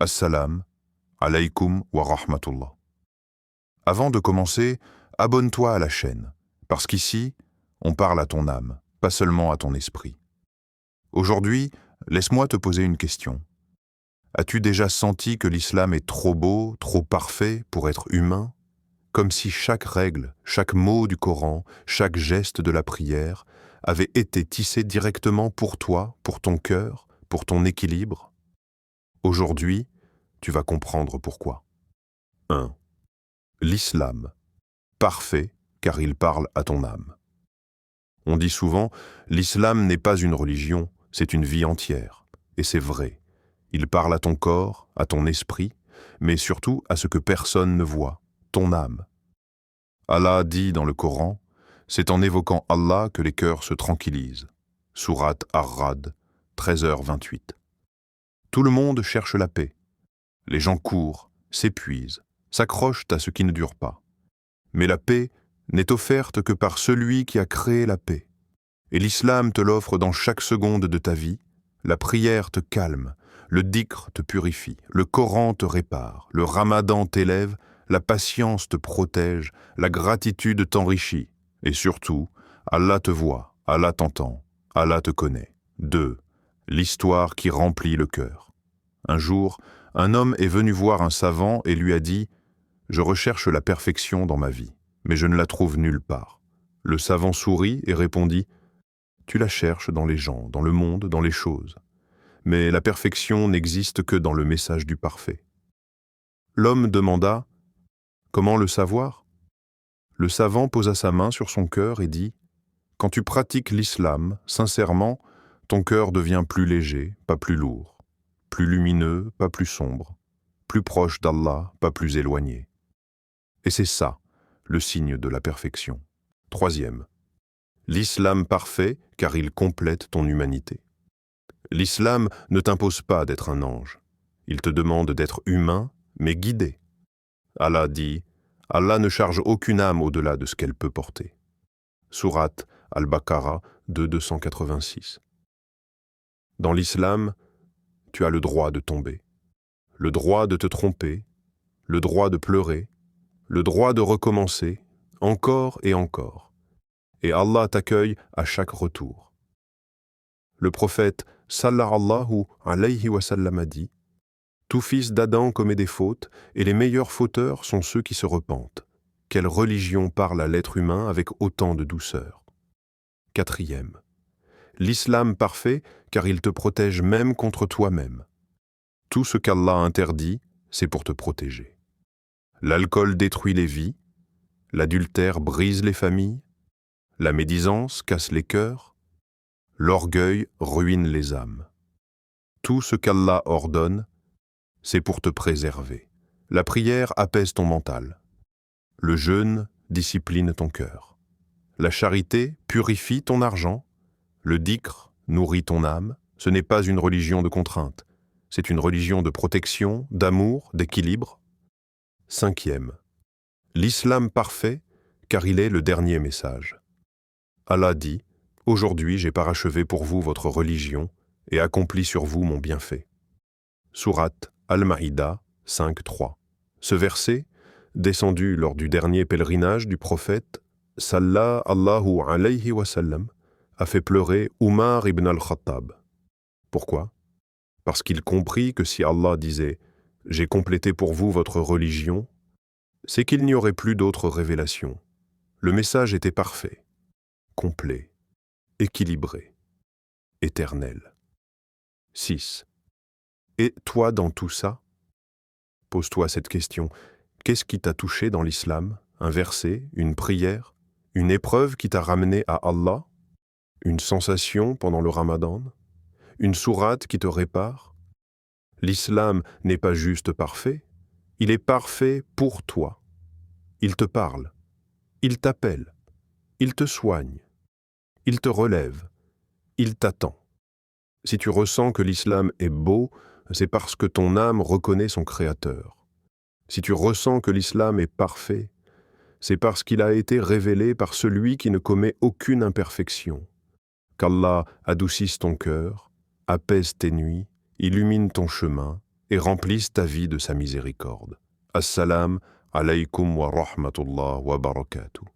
Assalam, alaykum wa rahmatullah. Avant de commencer, abonne-toi à la chaîne, parce qu'ici, on parle à ton âme, pas seulement à ton esprit. Aujourd'hui, laisse-moi te poser une question. As-tu déjà senti que l'islam est trop beau, trop parfait pour être humain? Comme si chaque règle, chaque mot du Coran, chaque geste de la prière avait été tissé directement pour toi, pour ton cœur, pour ton équilibre? Aujourd'hui, tu vas comprendre pourquoi. 1. L'islam, parfait car il parle à ton âme. On dit souvent, l'islam n'est pas une religion, c'est une vie entière. Et c'est vrai. Il parle à ton corps, à ton esprit, mais surtout à ce que personne ne voit, ton âme. Allah dit dans le Coran, c'est en évoquant Allah que les cœurs se tranquillisent. Sourate Ar-Ra'd, 13h28. Tout le monde cherche la paix. Les gens courent, s'épuisent, s'accrochent à ce qui ne dure pas. Mais la paix n'est offerte que par celui qui a créé la paix. Et l'islam te l'offre dans chaque seconde de ta vie. La prière te calme, le dhikr te purifie, le Coran te répare, le ramadan t'élève, la patience te protège, la gratitude t'enrichit. Et surtout, Allah te voit, Allah t'entend, Allah te connaît. 2. L'histoire qui remplit le cœur. Un jour, un homme est venu voir un savant et lui a dit « Je recherche la perfection dans ma vie, mais je ne la trouve nulle part. » Le savant sourit et répondit « Tu la cherches dans les gens, dans le monde, dans les choses. Mais la perfection n'existe que dans le message du parfait. » L'homme demanda « Comment le savoir ?» Le savant posa sa main sur son cœur et dit « Quand tu pratiques l'islam, sincèrement, ton cœur devient plus léger, pas plus lourd, plus lumineux, pas plus sombre, plus proche d'Allah, pas plus éloigné. » Et c'est ça, le signe de la perfection. 3. L'islam parfait, car il complète ton humanité. L'islam ne t'impose pas d'être un ange. Il te demande d'être humain, mais guidé. Allah dit « Allah ne charge aucune âme au-delà de ce qu'elle peut porter. » Sourate Al-Baqarah 286. Dans l'islam, tu as le droit de tomber, le droit de te tromper, le droit de pleurer, le droit de recommencer, encore et encore. Et Allah t'accueille à chaque retour. Le prophète sallallahu alayhi wa sallam a dit « Tout fils d'Adam commet des fautes, et les meilleurs fauteurs sont ceux qui se repentent. Quelle religion parle à l'être humain avec autant de douceur ?» 4. L'islam parfait, car il te protège même contre toi-même. Tout ce qu'Allah interdit, c'est pour te protéger. L'alcool détruit les vies, l'adultère brise les familles, la médisance casse les cœurs, l'orgueil ruine les âmes. Tout ce qu'Allah ordonne, c'est pour te préserver. La prière apaise ton mental. Le jeûne discipline ton cœur. La charité purifie ton argent. Le dhikr nourrit ton âme. Ce n'est pas une religion de contrainte. C'est une religion de protection, d'amour, d'équilibre. 5. L'islam parfait, car il est le dernier message. Allah dit « Aujourd'hui j'ai parachevé pour vous votre religion et accompli sur vous mon bienfait. » Sourate Al-Maïda 5.3. Ce verset, descendu lors du dernier pèlerinage du prophète sallallahu alayhi wa sallam, a fait pleurer Umar ibn al-Khattab. Pourquoi? Parce qu'il comprit que si Allah disait « J'ai complété pour vous votre religion », c'est qu'il n'y aurait plus d'autres révélations. Le message était parfait, complet, équilibré, éternel. 6. Et toi dans tout ça? Pose-toi cette question. Qu'est-ce qui t'a touché dans l'islam? Un verset, une prière, une épreuve qui t'a ramené à Allah? Une sensation pendant le ramadan? Une sourate qui te répare? L'islam n'est pas juste parfait, il est parfait pour toi. Il te parle, il t'appelle, il te soigne, il te relève, il t'attend. Si tu ressens que l'islam est beau, c'est parce que ton âme reconnaît son Créateur. Si tu ressens que l'islam est parfait, c'est parce qu'il a été révélé par celui qui ne commet aucune imperfection. Qu'Allah adoucisse ton cœur, apaise tes nuits, illumine ton chemin et remplisse ta vie de sa miséricorde. Assalam alaykum wa rahmatullah wa barakatuh.